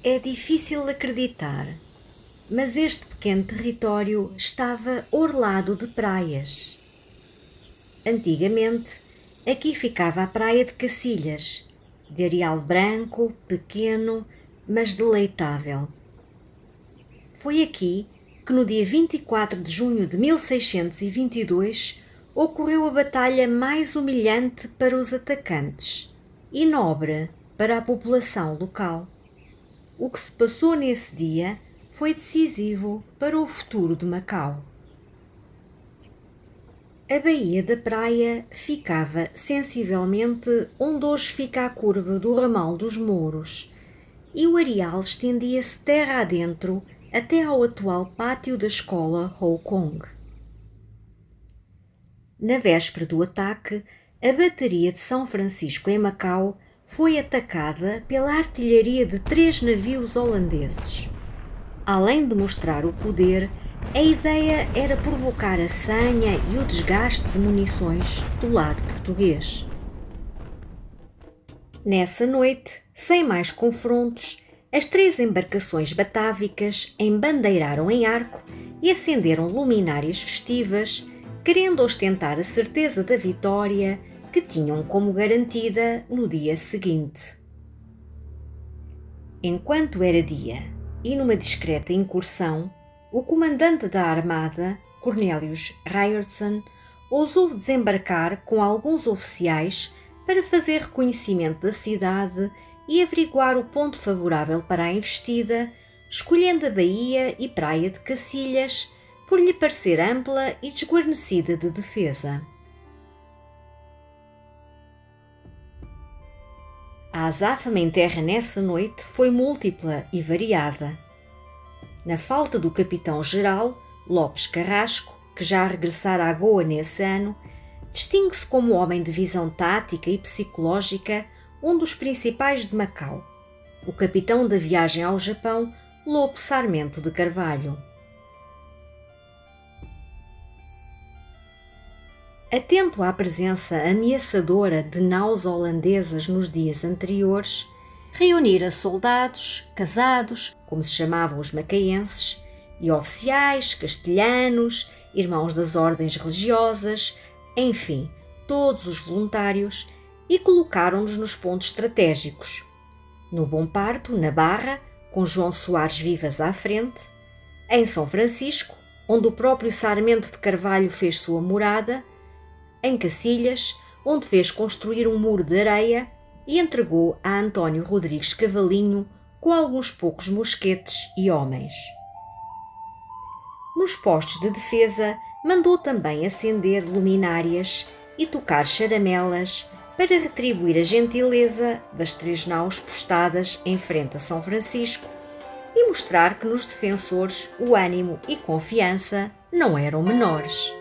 É difícil acreditar, mas este pequeno território estava orlado de praias. Antigamente, aqui ficava a praia de Cacilhas, de areal branco, pequeno, mas deleitável. Foi aqui que no dia 24 de junho de 1622 ocorreu a batalha mais humilhante para os atacantes e nobre para a população local. O que se passou nesse dia foi decisivo para o futuro de Macau. A Baía da Praia ficava sensivelmente onde hoje fica a curva do ramal dos Mouros, e o areal estendia-se terra adentro até ao atual pátio da escola Hong Kong. Na véspera do ataque, a bateria de São Francisco em Macau foi atacada pela artilharia de 3 navios holandeses. Além de mostrar o poder, a ideia era provocar a sanha e o desgaste de munições do lado português. Nessa noite, sem mais confrontos, as 3 embarcações batávicas embandeiraram em arco e acenderam luminárias festivas, querendo ostentar a certeza da vitória que tinham como garantida no dia seguinte. Enquanto era dia e numa discreta incursão, o comandante da armada, Cornelius Ryerson, ousou desembarcar com alguns oficiais para fazer reconhecimento da cidade e averiguar o ponto favorável para a investida, escolhendo a baía e praia de Cacilhas por lhe parecer ampla e desguarnecida de defesa. A azáfama em terra nessa noite foi múltipla e variada. Na falta do capitão-geral, Lopes Carrasco, que já regressara à Goa nesse ano, distingue-se como homem de visão tática e psicológica um dos principais de Macau, o capitão da viagem ao Japão, Lopo Sarmento de Carvalho. Atento à presença ameaçadora de naus holandesas nos dias anteriores, reunira soldados, casados, como se chamavam os macaenses, e oficiais, castelhanos, irmãos das ordens religiosas, enfim, todos os voluntários, e colocaram-nos nos pontos estratégicos. No Bom Parto, na Barra, com João Soares Vivas à frente, em São Francisco, onde o próprio Sarmento de Carvalho fez sua morada, em Cacilhas, onde fez construir um muro de areia e entregou a António Rodrigues Cavalinho com alguns poucos mosquetes e homens. Nos postos de defesa, mandou também acender luminárias e tocar charamelas para retribuir a gentileza das 3 naus postadas em frente a São Francisco e mostrar que nos defensores o ânimo e confiança não eram menores.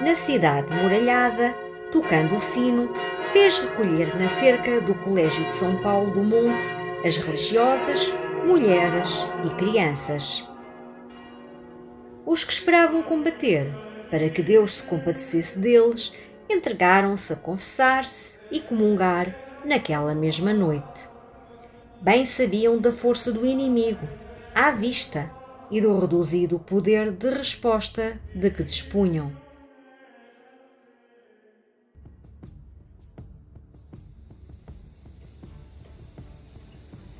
Na cidade muralhada, tocando o sino, fez recolher na cerca do Colégio de São Paulo do Monte as religiosas, mulheres e crianças. Os que esperavam combater, para que Deus se compadecesse deles, entregaram-se a confessar-se e comungar naquela mesma noite. Bem sabiam da força do inimigo, à vista, e do reduzido poder de resposta de que dispunham.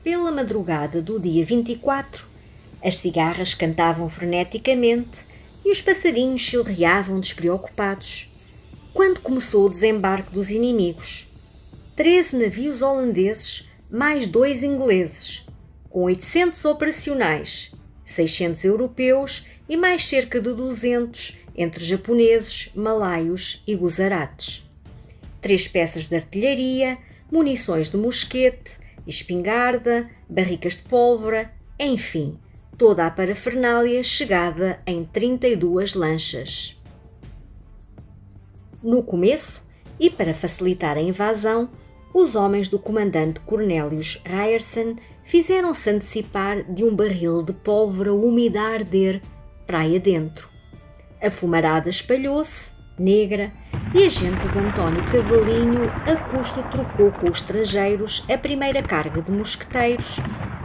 Pela madrugada do dia 24, as cigarras cantavam freneticamente e os passarinhos chilreavam despreocupados, quando começou o desembarque dos inimigos. 13 navios holandeses, mais 2 ingleses, com 800 operacionais, 600 europeus e mais cerca de 200 entre japoneses, malaios e guzarates. 3 peças de artilharia, munições de mosquete, espingarda, barricas de pólvora, enfim, toda a parafernália chegada em 32 lanchas. No começo, e para facilitar a invasão, os homens do comandante Cornelius Ryerson fizeram-se antecipar de um barril de pólvora úmida a arder praia dentro. A fumarada espalhou-se, negra, e a gente de António Cavalinho a custo trocou com os estrangeiros a primeira carga de mosqueteiros,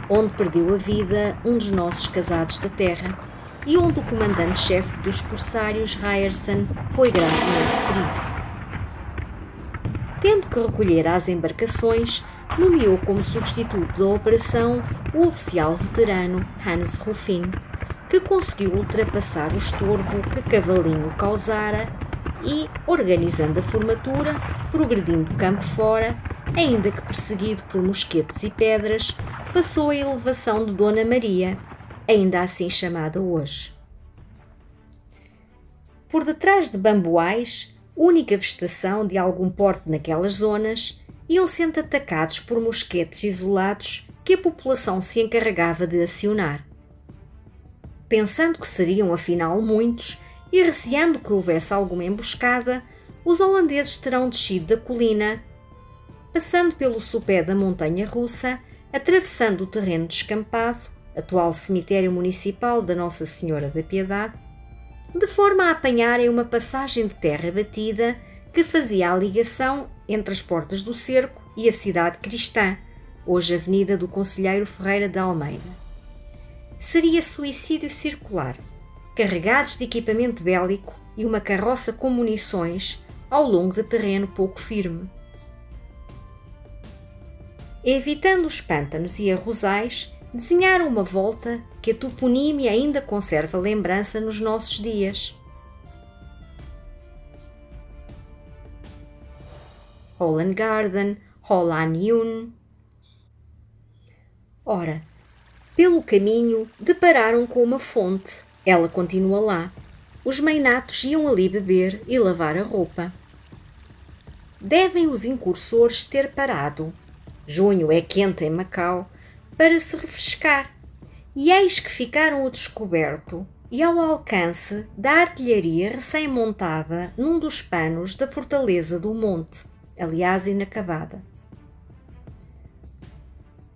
onde perdeu a vida um dos nossos casados da terra e onde o comandante-chefe dos corsários, Ryerson, foi gravemente ferido. Tendo que recolher as embarcações, nomeou como substituto da operação o oficial veterano Hans Ruffin, que conseguiu ultrapassar o estorvo que Cavalinho causara e, organizando a formatura, progredindo campo fora, ainda que perseguido por mosquetes e pedras, passou a elevação de Dona Maria, ainda assim chamada hoje. Por detrás de bamboais, única vegetação de algum porte naquelas zonas, iam sendo atacados por mosquetes isolados que a população se encarregava de acionar. Pensando que seriam afinal muitos e receando que houvesse alguma emboscada, os holandeses terão descido da colina, passando pelo sopé da montanha russa, atravessando o terreno descampado, atual cemitério municipal da Nossa Senhora da Piedade, de forma a apanharem uma passagem de terra batida que fazia a ligação entre as portas do cerco e a cidade cristã, hoje Avenida do Conselheiro Ferreira de Almeida. Seria suicídio circular, carregados de equipamento bélico e uma carroça com munições ao longo de terreno pouco firme. Evitando os pântanos e arrozais, desenharam uma volta que a toponímia ainda conserva lembrança nos nossos dias. Holland Garden, Holland. Ora, pelo caminho depararam com uma fonte. Ela continua lá. Os meinatos iam ali beber e lavar a roupa. Devem os incursores ter parado. Junho é quente em Macau, para se refrescar. E eis que ficaram ao descoberto e ao alcance da artilharia recém-montada num dos panos da fortaleza do monte, aliás inacabada.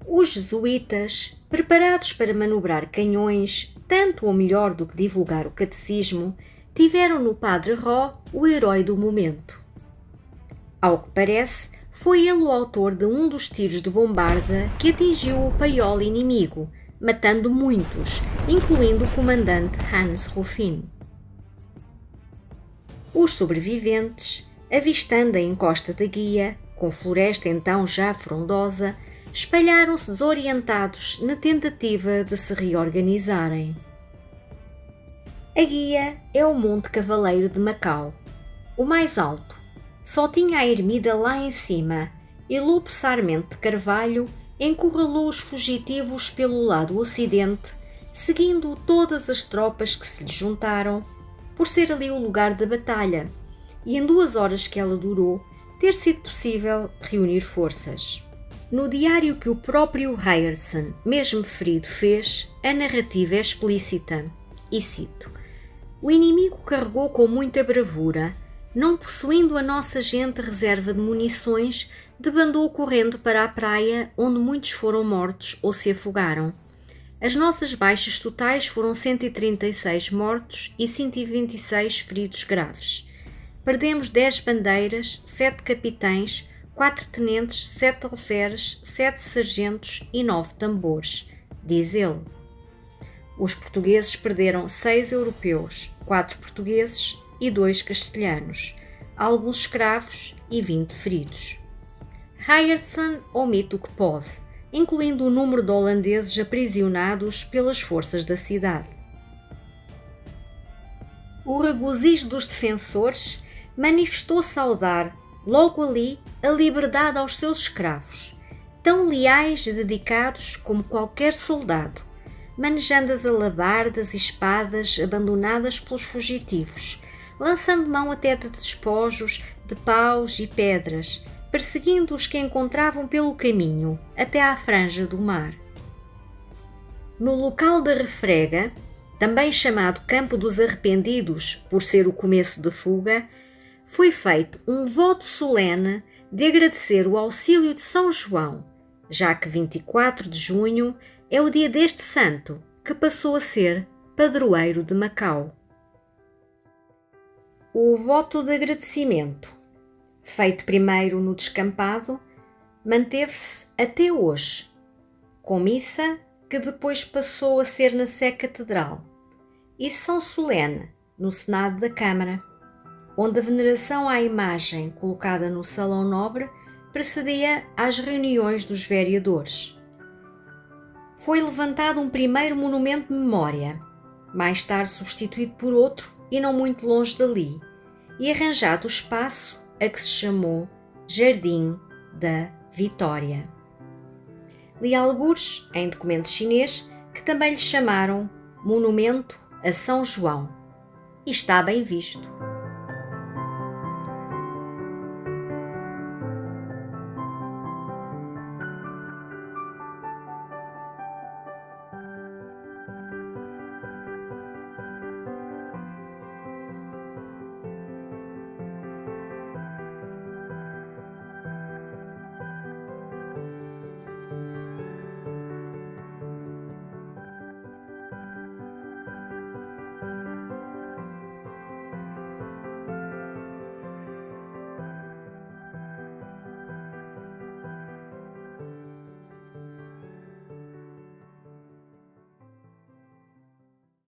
Os jesuítas, preparados para manobrar canhões, tanto ou melhor do que divulgar o catecismo, tiveram no Padre Ró o herói do momento. Ao que parece, foi ele o autor de um dos tiros de bombarda que atingiu o paiol inimigo, matando muitos, incluindo o comandante Hans Ruffin. Os sobreviventes, avistando a encosta da guia, com floresta então já frondosa, espalharam-se desorientados na tentativa de se reorganizarem. A guia é o Monte Cavaleiro de Macau, o mais alto. Só tinha a ermida lá em cima e Lupo Sarmento de Carvalho encurralou os fugitivos pelo lado ocidente, seguindo todas as tropas que se lhe juntaram, por ser ali o lugar da batalha, e em 2 horas que ela durou, ter sido possível reunir forças. No diário que o próprio Ryerson, mesmo ferido, fez, a narrativa é explícita, e cito: "O inimigo carregou com muita bravura, não possuindo a nossa gente reserva de munições, debandou correndo para a praia, onde muitos foram mortos ou se afogaram. As nossas baixas totais foram 136 mortos e 126 feridos graves. Perdemos 10 bandeiras, 7 capitães, 4 tenentes, 7 alferes, 7 sargentos e 9 tambores", diz ele. Os portugueses perderam 6 europeus, 4 portugueses e 2 castelhanos, alguns escravos e 20 feridos. Ryerson omite o que pode, incluindo o número de holandeses aprisionados pelas forças da cidade. O regozijo dos defensores manifestou-se ao dar, logo ali, a liberdade aos seus escravos, tão leais e dedicados como qualquer soldado, manejando as alabardas e espadas abandonadas pelos fugitivos, lançando mão até de despojos, de paus e pedras, perseguindo os que encontravam pelo caminho, até à franja do mar. No local da refrega, também chamado Campo dos Arrependidos, por ser o começo da fuga, foi feito um voto solene de agradecer o auxílio de São João, já que 24 de junho é o dia deste santo, que passou a ser padroeiro de Macau. O voto de agradecimento, feito primeiro no descampado, manteve-se até hoje, com missa que depois passou a ser na Sé Catedral, e São Solene, no Senado da Câmara, onde a veneração à imagem colocada no Salão Nobre precedia às reuniões dos vereadores. Foi levantado um primeiro monumento de memória, mais tarde substituído por outro e não muito longe dali, e arranjado o espaço a que se chamou Jardim da Vitória. Li algures, em documentos chinês, que também lhe chamaram Monumento a São João. E está bem visto.